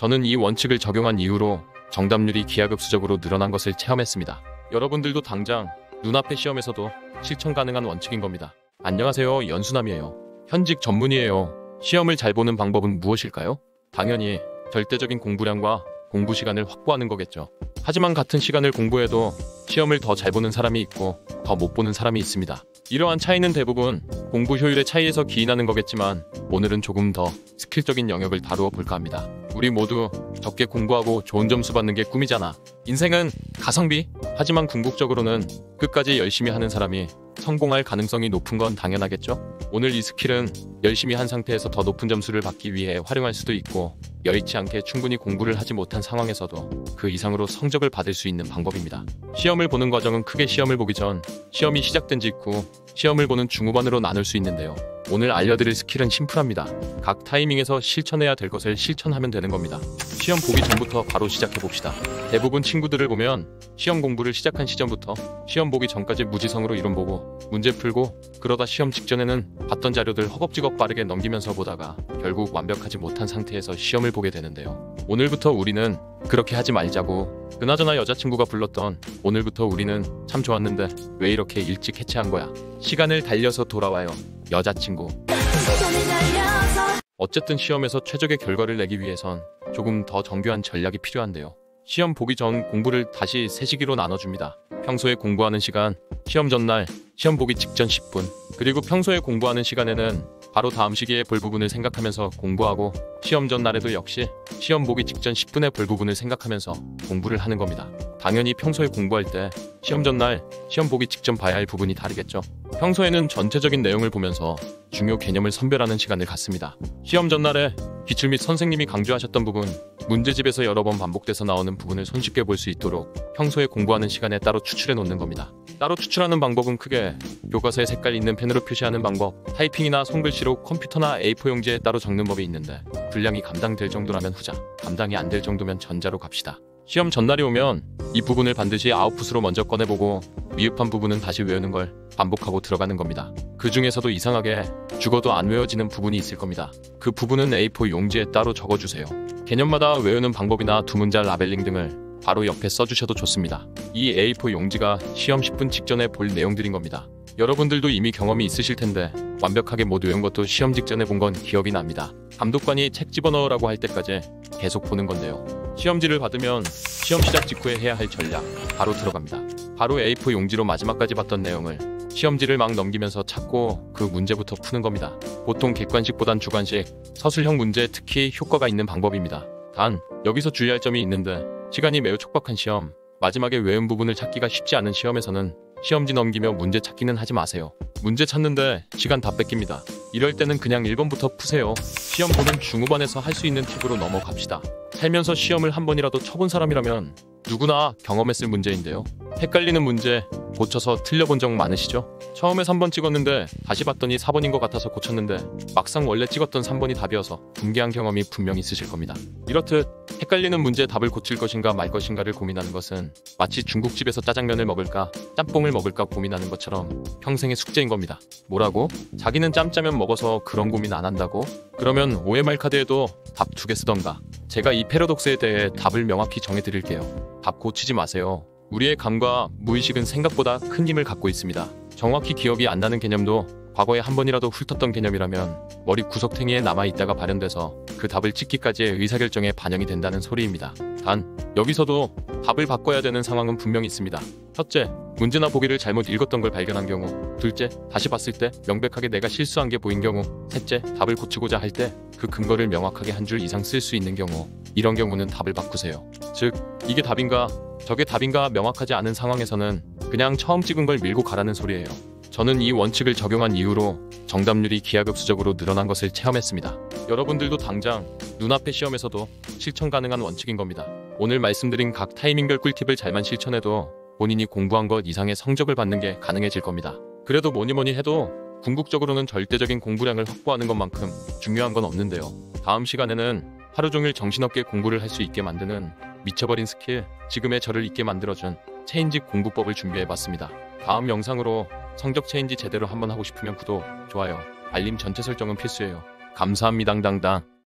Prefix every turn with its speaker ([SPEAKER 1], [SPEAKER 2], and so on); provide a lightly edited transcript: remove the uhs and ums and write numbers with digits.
[SPEAKER 1] 저는 이 원칙을 적용한 이후로 정답률이 기하급수적으로 늘어난 것을 체험했습니다. 여러분들도 당장 눈앞의 시험에서도 실천 가능한 원칙인 겁니다. 안녕하세요, 연수남이에요. 현직 전문의예요. 시험을 잘 보는 방법은 무엇일까요? 당연히 절대적인 공부량과 공부 시간을 확보하는 거겠죠. 하지만 같은 시간을 공부해도 시험을 더 잘 보는 사람이 있고 더 못 보는 사람이 있습니다. 이러한 차이는 대부분 공부 효율의 차이에서 기인하는 거겠지만, 오늘은 조금 더 스킬적인 영역을 다루어 볼까 합니다. 우리 모두 적게 공부하고 좋은 점수 받는 게 꿈이잖아. 인생은 가성비. 하지만 궁극적으로는 끝까지 열심히 하는 사람이 성공할 가능성이 높은 건 당연하겠죠. 오늘 이 스킬은 열심히 한 상태에서 더 높은 점수를 받기 위해 활용할 수도 있고, 여의치 않게 충분히 공부를 하지 못한 상황에서도 그 이상으로 성적을 받을 수 있는 방법입니다. 시험을 보는 과정은 크게 시험을 보기 전, 시험이 시작된 직후, 시험을 보는 중후반으로 나눌 수 있는데요. 오늘 알려드릴 스킬은 심플합니다. 각 타이밍에서 실천해야 될 것을 실천하면 되는 겁니다. 시험 보기 전부터 바로 시작해봅시다. 대부분 친구들을 보면 시험 공부를 시작한 시점부터 시험 보기 전까지 무지성으로 이론 보고 문제 풀고, 그러다 시험 직전에는 봤던 자료들 허겁지겁 빠르게 넘기면서 보다가 결국 완벽하지 못한 상태에서 시험을 보게 되는데요. 오늘부터 우리는 그렇게 하지 말자고. 그나저나 여자친구가 불렀던 오늘부터 우리는 참 좋았는데 왜 이렇게 일찍 해체한 거야? 시간을 달려서 돌아와요, 여자친구. 어쨌든 시험에서 최적의 결과를 내기 위해선 조금 더 정교한 전략이 필요한데요. 시험 보기 전 공부를 다시 3시기로 나눠줍니다. 평소에 공부하는 시간, 시험 전날, 시험 보기 직전 10분, 그리고 평소에 공부하는 시간에는 바로 다음 시기에 볼 부분을 생각하면서 공부하고, 시험 전날에도 역시 시험 보기 직전 10분에 볼 부분을 생각하면서 공부를 하는 겁니다. 당연히 평소에 공부할 때 시험 전날, 시험 보기 직전 봐야 할 부분이 다르겠죠. 평소에는 전체적인 내용을 보면서 중요 개념을 선별하는 시간을 갖습니다. 시험 전날에 기출 및 선생님이 강조하셨던 부분, 문제집에서 여러 번 반복돼서 나오는 부분을 손쉽게 볼 수 있도록 평소에 공부하는 시간에 따로 추출해 놓는 겁니다. 따로 추출하는 방법은 크게 교과서에 색깔 있는 펜으로 표시하는 방법, 타이핑이나 손글씨로 컴퓨터나 A4 용지에 따로 적는 법이 있는데, 분량이 감당될 정도라면 후자, 감당이 안 될 정도면 전자로 갑시다. 시험 전날이 오면 이 부분을 반드시 아웃풋으로 먼저 꺼내보고 미흡한 부분은 다시 외우는 걸 반복하고 들어가는 겁니다. 그 중에서도 이상하게 죽어도 안 외워지는 부분이 있을 겁니다. 그 부분은 A4 용지에 따로 적어주세요. 개념마다 외우는 방법이나 두 문자 라벨링 등을 바로 옆에 써주셔도 좋습니다. 이 A4 용지가 시험 10분 직전에 볼 내용들인 겁니다. 여러분들도 이미 경험이 있으실 텐데 완벽하게 못 외운 것도 시험 직전에 본 건 기억이 납니다. 감독관이 책 집어넣으라고 할 때까지 계속 보는 건데요. 시험지를 받으면 시험 시작 직후에 해야 할 전략 바로 들어갑니다. 바로 A4 용지로 마지막까지 봤던 내용을 시험지를 막 넘기면서 찾고 그 문제부터 푸는 겁니다. 보통 객관식보단 주관식, 서술형 문제에 특히 효과가 있는 방법입니다. 단, 여기서 주의할 점이 있는데, 시간이 매우 촉박한 시험, 마지막에 외운 부분을 찾기가 쉽지 않은 시험에서는 시험지 넘기며 문제 찾기는 하지 마세요. 문제 찾는데 시간 다 뺏깁니다. 이럴 때는 그냥 1번부터 푸세요. 시험 보는 중후반에서 할 수 있는 팁으로 넘어갑시다. 살면서 시험을 한 번이라도 쳐본 사람이라면 누구나 경험했을 문제인데요. 헷갈리는 문제, 고쳐서 틀려본 적 많으시죠? 처음에 3번 찍었는데 다시 봤더니 4번인 것 같아서 고쳤는데 막상 원래 찍었던 3번이 답이어서 분개한 경험이 분명 있으실 겁니다. 이렇듯 헷갈리는 문제의 답을 고칠 것인가 말 것인가를 고민하는 것은 마치 중국집에서 짜장면을 먹을까 짬뽕을 먹을까 고민하는 것처럼 평생의 숙제인 겁니다. 뭐라고? 자기는 짬짜면 먹어서 그런 고민 안 한다고? 그러면 OMR 카드에도 답 2개 쓰던가. 제가 이 패러독스에 대해 답을 명확히 정해드릴게요. 답 고치지 마세요. 우리의 감과 무의식은 생각보다 큰 힘을 갖고 있습니다. 정확히 기억이 안 나는 개념도 과거에 한 번이라도 훑었던 개념이라면 머리 구석탱이에 남아있다가 발현돼서 그 답을 찍기까지의 의사결정에 반영이 된다는 소리입니다. 단, 여기서도 답을 바꿔야 되는 상황은 분명히 있습니다. 첫째, 문제나 보기를 잘못 읽었던 걸 발견한 경우. 둘째, 다시 봤을 때 명백하게 내가 실수한 게 보인 경우. 셋째, 답을 고치고자 할 때 그 근거를 명확하게 한 줄 이상 쓸 수 있는 경우. 이런 경우는 답을 바꾸세요. 즉, 이게 답인가 저게 답인가 명확하지 않은 상황에서는 그냥 처음 찍은 걸 밀고 가라는 소리예요. 저는 이 원칙을 적용한 이후로 정답률이 기하급수적으로 늘어난 것을 체험했습니다. 여러분들도 당장 눈앞의 시험에서도 실천 가능한 원칙인 겁니다. 오늘 말씀드린 각 타이밍별 꿀팁을 잘만 실천해도 본인이 공부한 것 이상의 성적을 받는 게 가능해질 겁니다. 그래도 뭐니 해도 궁극적으로는 절대적인 공부량을 확보하는 것만큼 중요한 건 없는데요. 다음 시간에는 하루 종일 정신없게 공부를 할 수 있게 만드는 미쳐버린 스킬, 지금의 저를 있게 만들어준 체인지 공부법을 준비해봤습니다. 다음 영상으로 성적 체인지 제대로 한번 하고 싶으면 구독, 좋아요, 알림 전체 설정은 필수예요. 감사합니다. 당당.